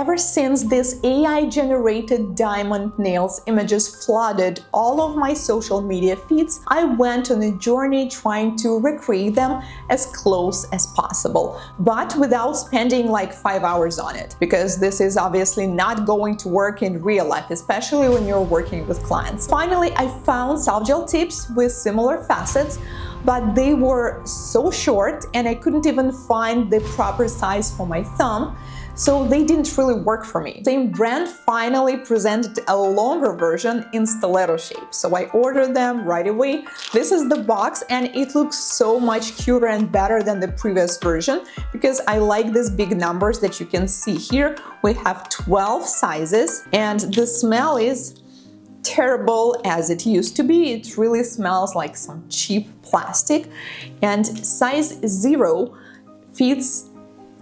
Ever since these AI-generated diamond nails images flooded all of my social media feeds, I went on a journey trying to recreate them as close as possible, but without spending like 5 hours on it, because this is obviously not going to work in real life, especially when you're working with clients. Finally, I found soft gel tips with similar facets, but they were so short and I couldn't even find the proper size for my thumb, so they didn't really work for me. Same brand finally presented a longer version in stiletto shape, so I ordered them right away. This is the box and it looks so much cuter and better than the previous version because I like these big numbers that you can see here. We have 12 sizes and the smell is terrible as it used to be. It really smells like some cheap plastic, and size 0 fits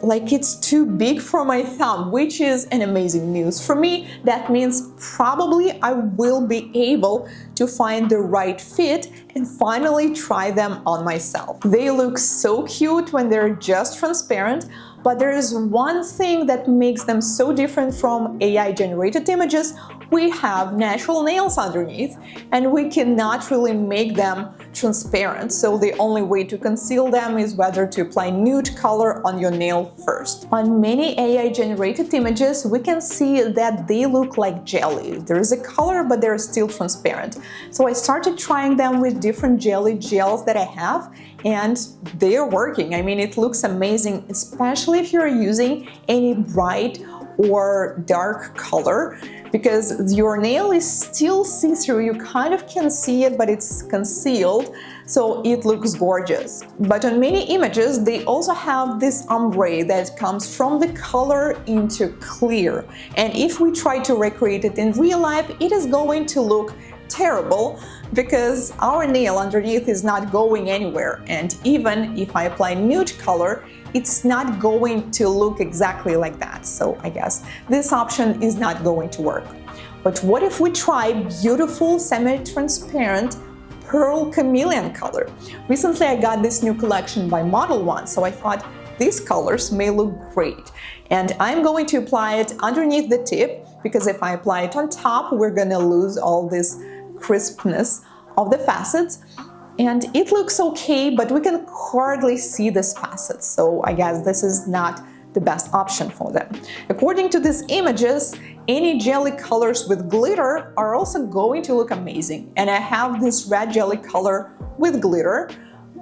like it's too big for my thumb, which is an amazing news for me. That means probably I will be able to find the right fit and finally try them on myself. They look so cute when they're just transparent, but there is one thing that makes them so different from AI-generated images. We have natural nails underneath and we cannot really make them transparent, so the only way to conceal them is whether to apply nude color on your nail first. On many AI-generated images, we can see that they look like jelly. There is a color, but they're still transparent. So I started trying them with different jelly gels that I have, and they are working. I mean, it looks amazing, especially if you're using any bright or dark color, because your nail is still see-through. You kind of can see it, but it's concealed, so it looks gorgeous. But on many images, they also have this ombre that comes from the color into clear. And if we try to recreate it in real life, it is going to look terrible because our nail underneath is not going anywhere. And even if I apply nude color, it's not going to look exactly like that. So I guess this option is not going to work. But what if we try beautiful semi-transparent pearl chameleon color? Recently I got this new collection by Model 1, so I thought these colors may look great. And I'm going to apply it underneath the tip, because if I apply it on top, we're gonna lose all this crispness of the facets. And it looks okay, but we can hardly see these facets, so I guess this is not the best option for them. According to these images, any jelly colors with glitter are also going to look amazing. And I have this red jelly color with glitter,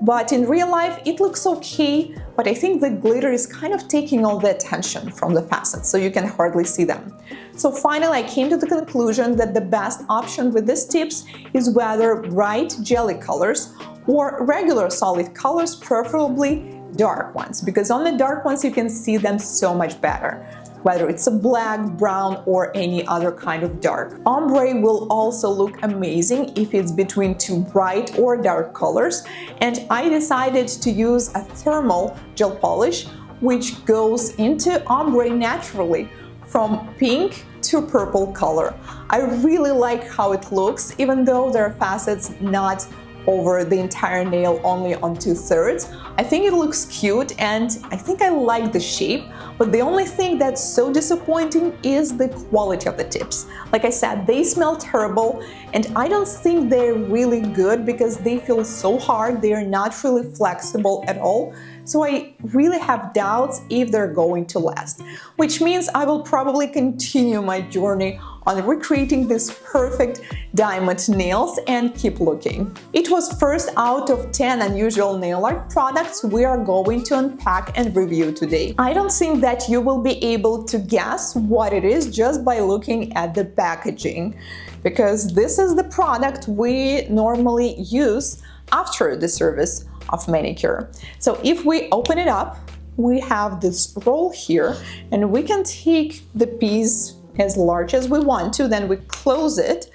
but in real life it looks okay, but I think the glitter is kind of taking all the attention from the facets, so you can hardly see them. So finally I came to the conclusion that the best option with these tips is whether bright jelly colors or regular solid colors, preferably dark ones, because on the dark ones you can see them so much better, whether it's a black, brown, or any other kind of dark. Ombre will also look amazing if it's between two bright or dark colors, and I decided to use a thermal gel polish which goes into ombre naturally from pink to purple color. I really like how it looks, even though there are facets not over the entire nail, only on 2/3. I think it looks cute and I think I like the shape, but the only thing that's so disappointing is the quality of the tips. Like I said, they smell terrible and I don't think they're really good because they feel so hard, they are not really flexible at all. So I really have doubts if they're going to last, which means I will probably continue my journey on recreating these perfect diamond nails and keep looking. It was first out of 10 unusual nail art products we are going to unpack and review today. I don't think that you will be able to guess what it is just by looking at the packaging, because this is the product we normally use after the service of manicure. So if we open it up, we have this roll here and we can take the piece as large as we want to, then we close it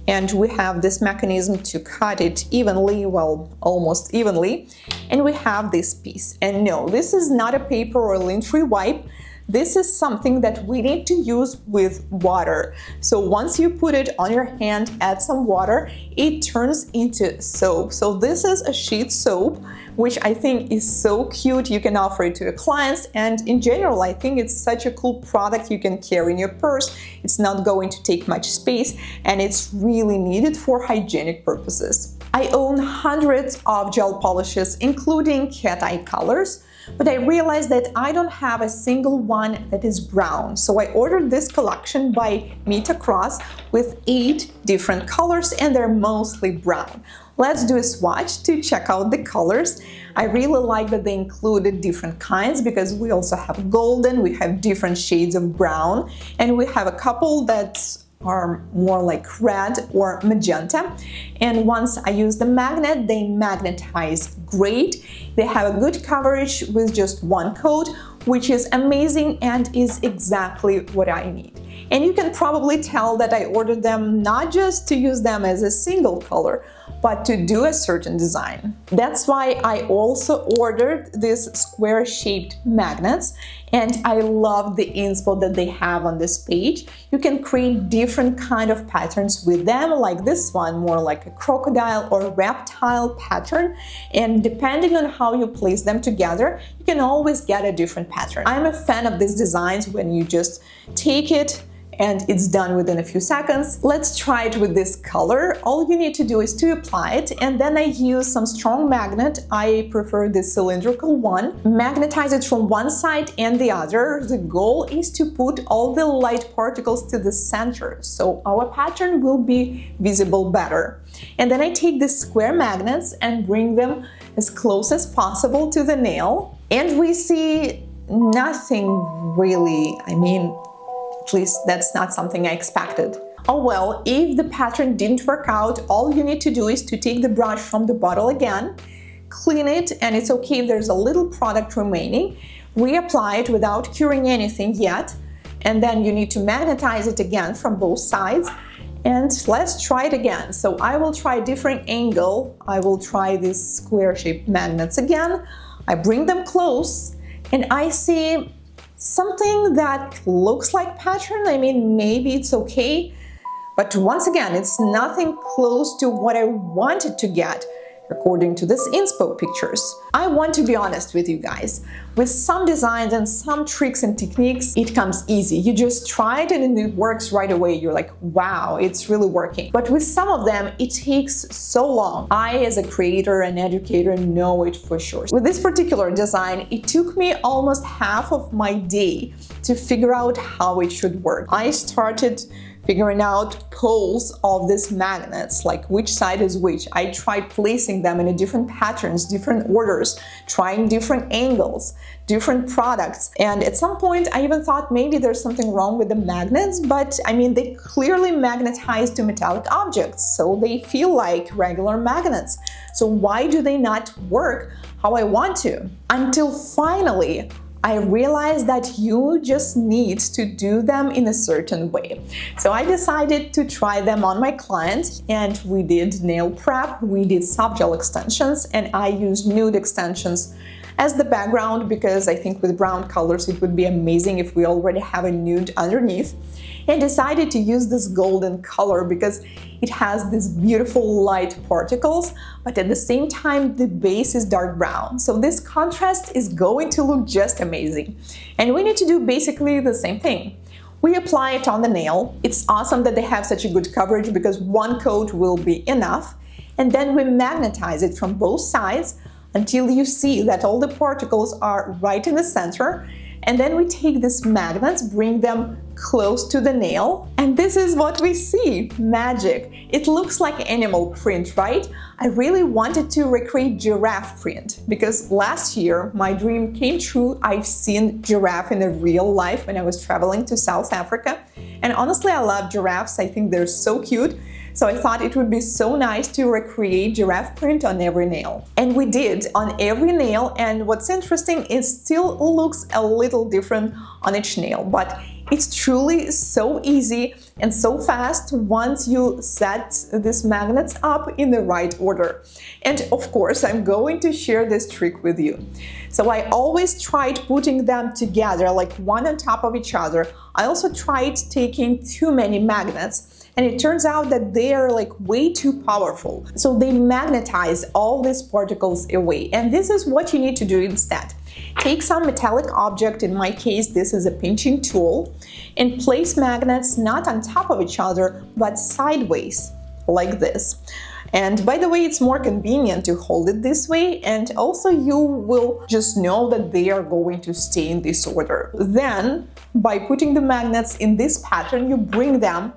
and we have this mechanism to cut it evenly, well, almost evenly, and we have this piece. And no, this is not a paper or lint-free wipe. this is something that we need to use with water. So once you put it on your hand, add some water, it turns into soap. So this is a sheet soap, which I think is so cute. You can offer it to your clients, and in general, I think it's such a cool product you can carry in your purse. It's not going to take much space, and it's really needed for hygienic purposes. I own hundreds of gel polishes, including cat eye colors, but I realized that I don't have a single one that is brown. So I ordered this collection by Meet Across with 8 different colors, and they're mostly brown. Let's do a swatch to check out the colors. I really like that they included different kinds, because we also have golden, we have different shades of brown, and we have a couple that are more like red or magenta. And once I use the magnet, they magnetize great. They have a good coverage with just one coat, which is amazing and is exactly what I need. And you can probably tell that I ordered them not just to use them as a single color, but to do a certain design. That's why I also ordered these square-shaped magnets, and I love the inspo that they have on this page. You can create different kind of patterns with them, like this one, more like a crocodile or reptile pattern, and depending on how you place them together, you can always get a different pattern. I'm a fan of these designs when you just take it and it's done within a few seconds. Let's try it with this color. All you need to do is to apply it, and then I use some strong magnet. I prefer this cylindrical one. Magnetize it from one side and the other. The goal is to put all the light particles to the center, so our pattern will be visible better. And then I take these square magnets and bring them as close as possible to the nail, and we see nothing really, at least that's not something I expected. Oh well, if the pattern didn't work out, all you need to do is to take the brush from the bottle again, clean it, and it's okay if there's a little product remaining, reapply it without curing anything yet, and then you need to magnetize it again from both sides, and let's try it again. So I will try a different angle. I will try these square-shaped magnets again. I bring them close, and I see something that looks like pattern. Maybe it's okay, but once again, it's nothing close to what I wanted to get according to this inspo pictures. I want to be honest with you guys. With some designs and some tricks and techniques, it comes easy. You just try it and it works right away. You're like, wow, it's really working. But with some of them, it takes so long. I, as a creator and educator, know it for sure. With this particular design, it took me almost half of my day to figure out how it should work. I started figuring out poles of these magnets, like which side is which. I tried placing them in different patterns, different orders, trying different angles, different products. And at some point, I even thought maybe there's something wrong with the magnets, but they clearly magnetize to metallic objects, so they feel like regular magnets. So why do they not work how I want to? Until finally, I realized that you just need to do them in a certain way. So I decided to try them on my client, and we did nail prep, we did soft gel extensions, and I used nude extensions as the background, because I think with brown colors it would be amazing if we already have a nude underneath. And decided to use this golden color because it has these beautiful light particles, but at the same time the base is dark brown. So this contrast is going to look just amazing. And we need to do basically the same thing. We apply it on the nail. It's awesome that they have such a good coverage because one coat will be enough. And then we magnetize it from both sides until you see that all the particles are right in the center. And then we take these magnets, bring them close to the nail, and this is what we see. Magic! It looks like animal print, right? I really wanted to recreate giraffe print because last year my dream came true. I've seen giraffe in a real life when I was traveling to South Africa, and honestly I love giraffes. I think they're so cute. So I thought it would be so nice to recreate giraffe print on every nail. And we did on every nail, and what's interesting, it still looks a little different on each nail, but It's truly so easy and so fast once you set these magnets up in the right order. And of course, I'm going to share this trick with you. So I always tried putting them together, like one on top of each other. I also tried taking too many magnets, and it turns out that they are like way too powerful. So they magnetize all these particles away. And this is what you need to do instead. Take some metallic object, in my case this is a pinching tool, and place magnets not on top of each other but sideways, like this. And by the way, it's more convenient to hold it this way, and also you will just know that they are going to stay in this order. Then, by putting the magnets in this pattern, you bring them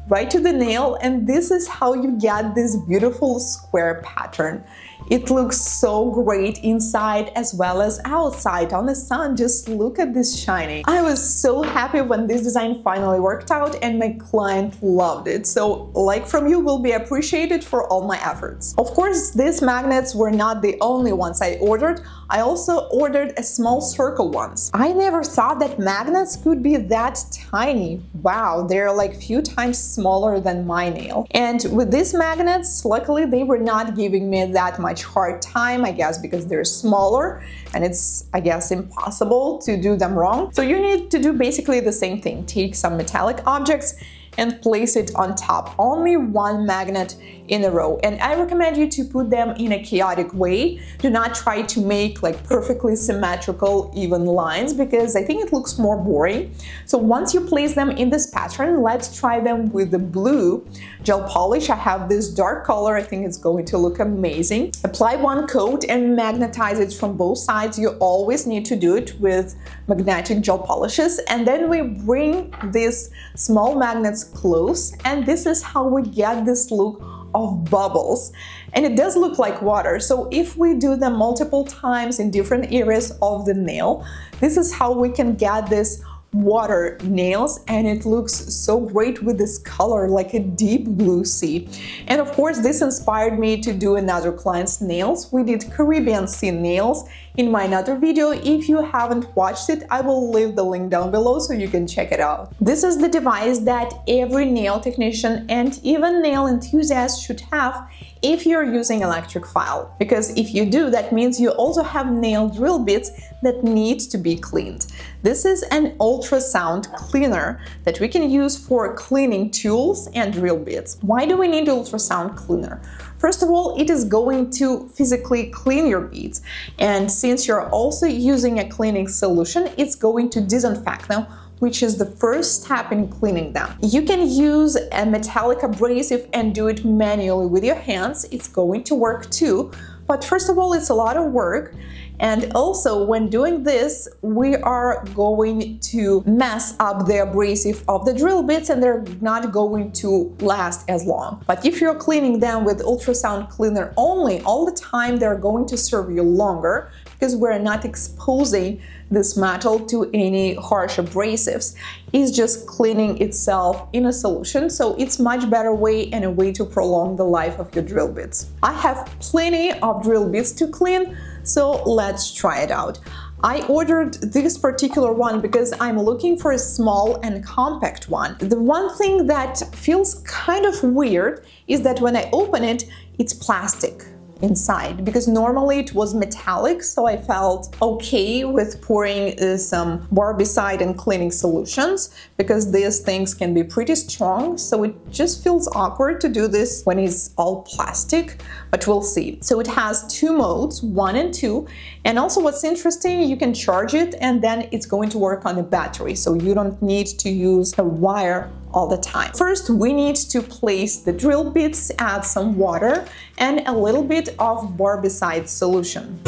right to the nail, and this is how you get this beautiful square pattern. It looks so great inside as well as outside on the sun. Just look at this shining. I was so happy when this design finally worked out, and my client loved it. So like from you will be appreciated for all my efforts. Of course, these magnets were not the only ones I ordered. I also ordered a small circle ones. I never thought that magnets could be that tiny. Wow, they're like a few times smaller than my nail. And with these magnets, luckily they were not giving me that much hard time, I guess because they're smaller and it's, I guess, impossible to do them wrong. So you need to do basically the same thing. Take some metallic objects and place it on top. Only one magnet in a row. And I recommend you to put them in a chaotic way. Do not try to make like perfectly symmetrical even lines, because I think it looks more boring. So once you place them in this pattern, let's try them with the blue gel polish. I have this dark color. I think it's going to look amazing. Apply one coat and magnetize it from both sides. You always need to do it with magnetic gel polishes. And then we bring these small magnets close, and this is how we get this look of bubbles, and it does look like water. So if we do them multiple times in different areas of the nail, this is how we can get this water nails, and it looks so great with this color, like a deep blue sea. And of course, this inspired me to do another client's nails. We did Caribbean sea nails in my another video. If you haven't watched it, I will leave the link down below so you can check it out. This is the device that every nail technician and even nail enthusiast should have if you're using electric file, because if you do, that means you also have nail drill bits that need to be cleaned. This is an ultrasound cleaner that we can use for cleaning tools and drill bits. Why do we need ultrasound cleaner? First of all, it is going to physically clean your beads, and since you're also using a cleaning solution, it's going to disinfect them, which is the first step in cleaning them. You can use a metallic abrasive and do it manually with your hands. It's going to work too, but first of all, it's a lot of work. And also, when doing this, we are going to mess up the abrasive of the drill bits, and they're not going to last as long. But if you're cleaning them with ultrasound cleaner only all the time, they're going to serve you longer, because we're not exposing this metal to any harsh abrasives. It's just cleaning itself in a solution, so it's much better way and a way to prolong the life of your drill bits. I have plenty of drill bits to clean, so let's try it out. I ordered this particular one because I'm looking for a small and compact one. The one thing that feels kind of weird is that when I open it, it's plastic inside, because normally it was metallic, so I felt okay with pouring some barbicide and cleaning solutions, because these things can be pretty strong, so it just feels awkward to do this when it's all plastic, but we'll see. So it has two modes, 1 and 2, and also what's interesting, you can charge it and then it's going to work on a battery, so you don't need to use a wire all the time. First, we need to place the drill bits, add some water and a little bit of barbicide solution.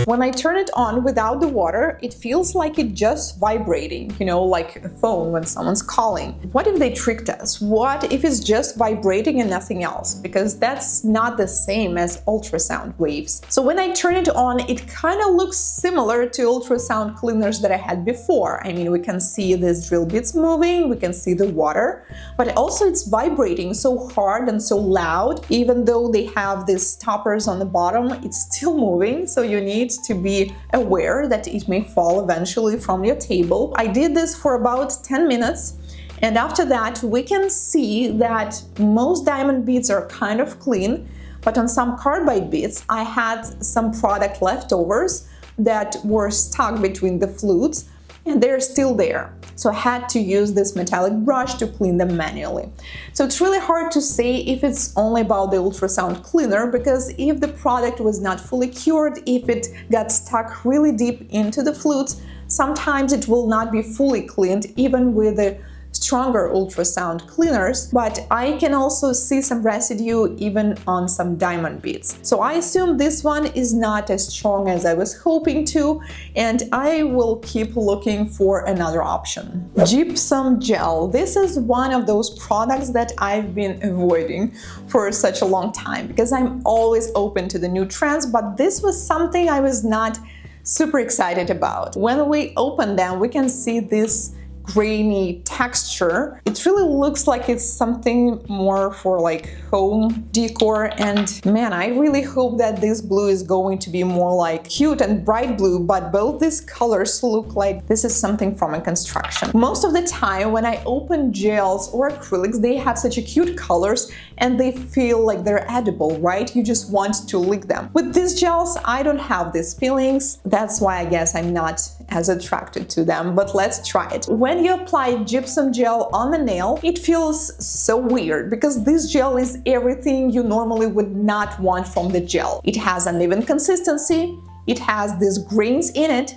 When I turn it on without the water, it feels like it's just vibrating, you know, like a phone when someone's calling. What if they tricked us? What if it's just vibrating and nothing else? Because that's not the same as ultrasound waves. So when I turn it on, it kind of looks similar to ultrasound cleaners that I had before. I mean, we can see these drill bits moving, we can see the water, but also it's vibrating so hard and so loud. Even though they have these stoppers on the bottom, it's still moving, so you need to be aware that it may fall eventually from your table. I did this for about 10 minutes. And after that, we can see that most diamond beads are kind of clean, but on some carbide beads, I had some product leftovers that were stuck between the flutes, and they're still there. So I had to use this metallic brush to clean them manually. So it's really hard to say if it's only about the ultrasound cleaner, because if the product was not fully cured, if it got stuck really deep into the flutes, sometimes it will not be fully cleaned, even with the stronger ultrasound cleaners, but I can also see some residue even on some diamond beads. So I assume this one is not as strong as I was hoping to, and I will keep looking for another option. Gypsum gel. This is one of those products that I've been avoiding for such a long time because I'm always open to the new trends, but this was something I was not super excited about. When we open them, we can see this grainy texture. It really looks like it's something more for like home decor, and man, I really hope that this blue is going to be more like cute and bright blue, but both these colors look like this is something from a construction. Most of the time when I open gels or acrylics, they have such a cute colors and they feel like they're edible, right? You just want to lick them. With these gels, I don't have these feelings. That's why I guess I'm not as attracted to them, but let's try it. When you apply gypsum gel on the nail, it feels so weird because this gel is everything you normally would not want from the gel. It has uneven consistency, it has these grains in it,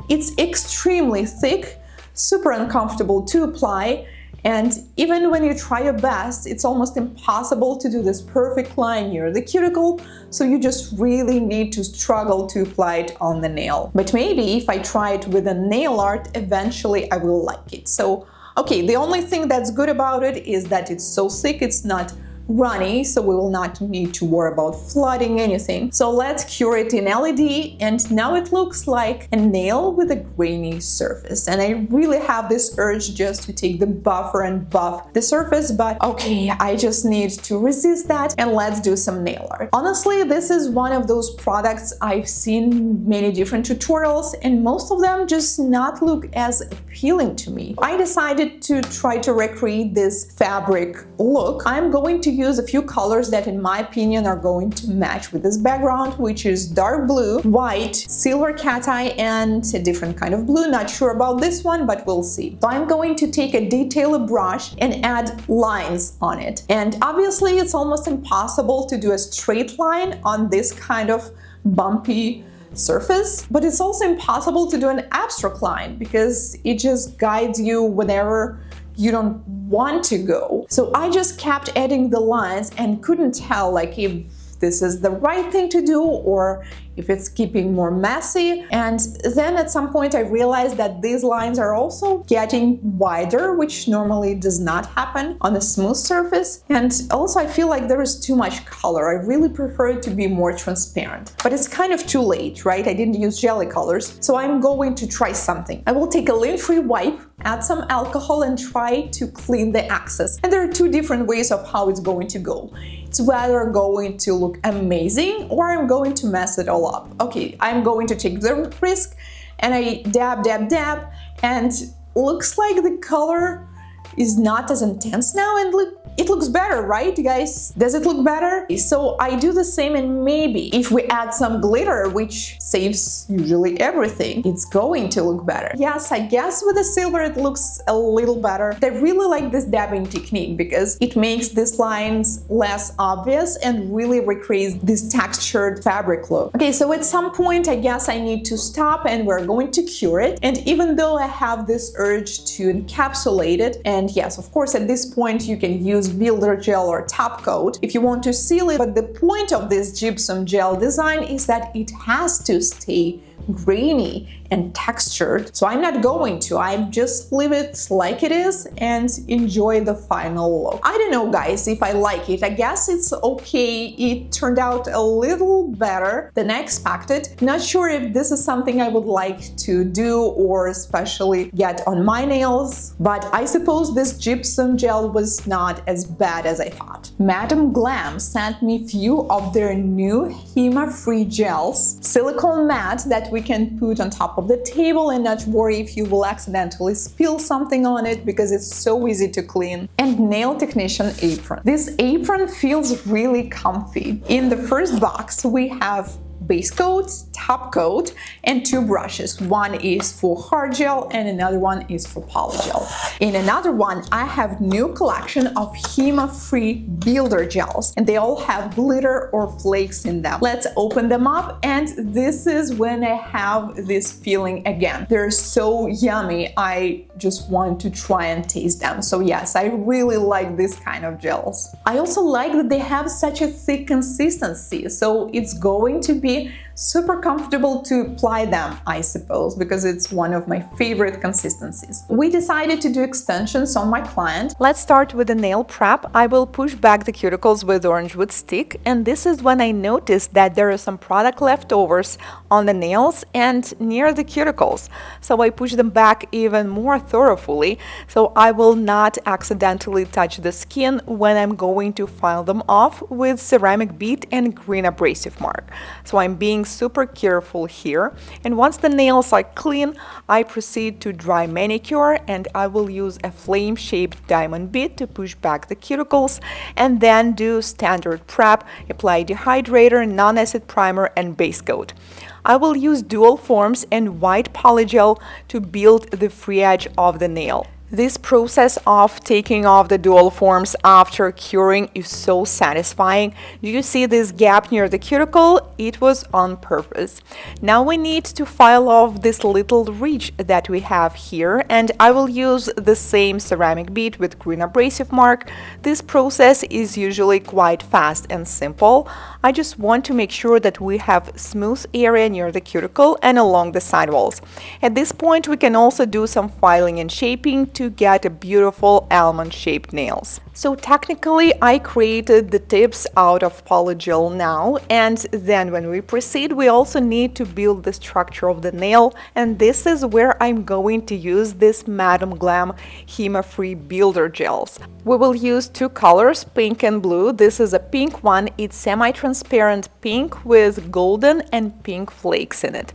it's extremely thick, super uncomfortable to apply, and even when you try your best, it's almost impossible to do this perfect line near the cuticle, so you just really need to struggle to apply it on the nail. But maybe if I try it with a nail art, eventually I will like it. So, okay, the only thing that's good about it is that it's so thick, it's not runny, so we will not need to worry about flooding anything. So let's cure it in LED, and now it looks like a nail with a grainy surface. And I really have this urge just to take the buffer and buff the surface, but okay, I just need to resist that and let's do some nail art. Honestly, this is one of those products I've seen many different tutorials and most of them just not look as appealing to me. I decided to try to recreate this fabric look. I'm going to use a few colors that in my opinion are going to match with this background, which is dark blue, white, silver cat eye, and a different kind of blue. Not sure about this one, but we'll see. So I'm going to take a detailer brush and add lines on it. And obviously it's almost impossible to do a straight line on this kind of bumpy surface, but it's also impossible to do an abstract line because it just guides you whenever you don't want to go. So I just kept adding the lines and couldn't tell like if this is the right thing to do or if it's keeping more messy. And then at some point I realized that these lines are also getting wider, which normally does not happen on a smooth surface. And also I feel like there is too much color. I really prefer it to be more transparent. But it's kind of too late, right? I didn't use jelly colors, so I'm going to try something. I will take a lint-free wipe, add some alcohol and try to clean the excess. And there are two different ways of how it's going to go. It's whether going to look amazing or I'm going to mess it all up. Okay, I'm going to take the risk and I dab, dab, dab, and looks like the color is not as intense now and look, it looks better, right, guys? Does it look better? So I do the same, and maybe if we add some glitter, which saves usually everything, it's going to look better. Yes, I guess with the silver it looks a little better. I really like this dabbing technique because it makes these lines less obvious and really recreates this textured fabric look. Okay, so at some point I guess I need to stop and we're going to cure it. And even though I have this urge to encapsulate it, and yes, of course, at this point you can use builder gel or top coat if you want to seal it, but the point of this gypsum gel design is that it has to stay grainy and textured. So I'm not going to. I just leave it like it is and enjoy the final look. I don't know, guys, if I like it. I guess it's okay. It turned out a little better than I expected. Not sure if this is something I would like to do or especially get on my nails, but I suppose this gypsum gel was not as bad as I thought. Madam Glam sent me few of their new HEMA-free gels, silicone matte that we can put on top of the table and not worry if you will accidentally spill something on it because it's so easy to clean, and nail technician apron. This apron feels really comfy. In the first box we have base coat, top coat, and two brushes. One is for hard gel and another one is for poly gel. In another one, I have new collection of HEMA-free builder gels, and they all have glitter or flakes in them. Let's open them up, and this is when I have this feeling again. They're so yummy. I just want to try and taste them. So yes, I really like this kind of gels. I also like that they have such a thick consistency, so it's going to be super comfortable to apply them, I suppose, because it's one of my favorite consistencies. We decided to do extensions on my client. Let's start with the nail prep. I will push back the cuticles with orange wood stick, and this is when I noticed that there are some product leftovers on the nails and near the cuticles. So I push them back even more thoroughly, so I will not accidentally touch the skin when I'm going to file them off with ceramic bead and green abrasive mark. So I'm being super careful here, and once the nails are clean, I proceed to dry manicure, and I will use a flame-shaped diamond bead to push back the cuticles, and then do standard prep, apply dehydrator, non-acid primer, and base coat. I will use dual forms and white polygel to build the free edge of the nail. This process of taking off the dual forms after curing is so satisfying. Do you see this gap near the cuticle? It was on purpose. Now we need to file off this little ridge that we have here, and I will use the same ceramic bead with green abrasive mark. This process is usually quite fast and simple. I just want to make sure that we have smooth area near the cuticle and along the sidewalls. At this point, we can also do some filing and shaping to get a beautiful almond-shaped nails. So technically, I created the tips out of polygel now, and then when we proceed, we also need to build the structure of the nail, and this is where I'm going to use this Madam Glam HEMA-free builder gels. We will use two colors, pink and blue. This is a pink one. It's semi-transparent pink with golden and pink flakes in it.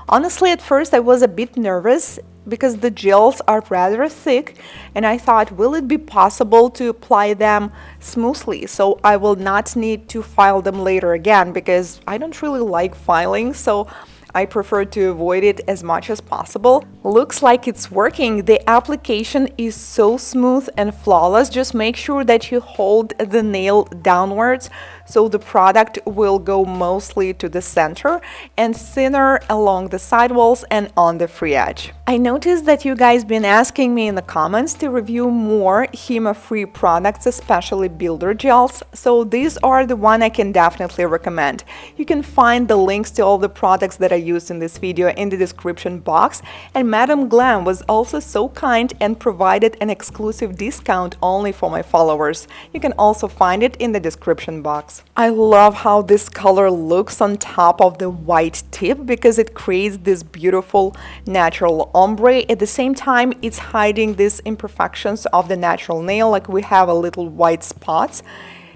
Honestly, at first I was a bit nervous because the gels are rather thick, and I thought, will it be possible to apply them smoothly so I will not need to file them later again, because I don't really like filing, so I prefer to avoid it as much as possible. Looks like it's working. The application is so smooth and flawless. Just make sure that you hold the nail downwards so the product will go mostly to the center and thinner along the sidewalls and on the free edge. I noticed that you guys been asking me in the comments to review more HEMA-free products, especially builder gels, so these are the one I can definitely recommend. You can find the links to all the products that I used in this video in the description box, and Madam Glam was also so kind and provided an exclusive discount only for my followers. You can also find it in the description box. I love how this color looks on top of the white tip because it creates this beautiful natural ombre. At the same time, it's hiding these imperfections of the natural nail, like we have a little white spots,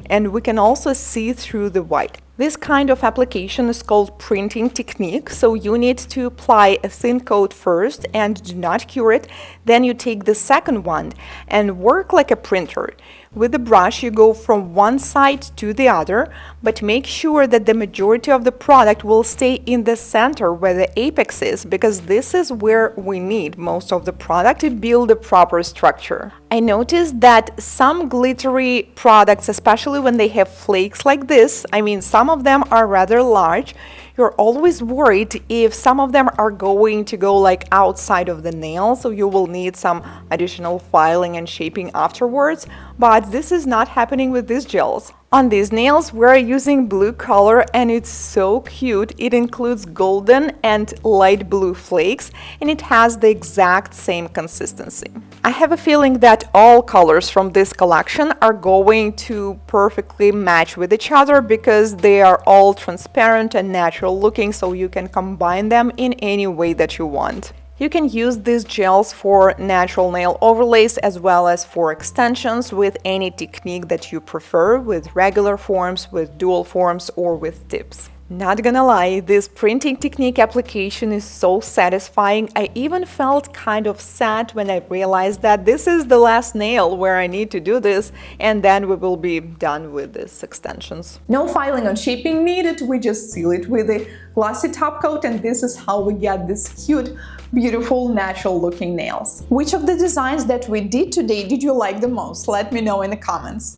and we can also see through the white. This kind of application is called printing technique, so you need to apply a thin coat first and do not cure it. Then you take the second one and work like a printer. With the brush, you go from one side to the other, but make sure that the majority of the product will stay in the center where the apex is, because this is where we need most of the product to build a proper structure. I noticed that some glittery products, especially when they have flakes like this, I mean, some of them are rather large, you're always worried if some of them are going to go like outside of the nail, so you will need some additional filing and shaping afterwards, but this is not happening with these gels. On these nails, we're using blue color and it's so cute. It includes golden and light blue flakes and it has the exact same consistency. I have a feeling that all colors from this collection are going to perfectly match with each other because they are all transparent and natural looking, so you can combine them in any way that you want. You can use these gels for natural nail overlays as well as for extensions with any technique that you prefer, with regular forms, with dual forms, or with tips. Not gonna lie, this printing technique application is so satisfying. I even felt kind of sad when I realized that this is the last nail where I need to do this, and then we will be done with these extensions. No filing or shaping needed, we just seal it with a glossy top coat, and this is how we get this cute, beautiful, natural looking nails. Which of the designs that we did today did you like the most? Let me know in the comments.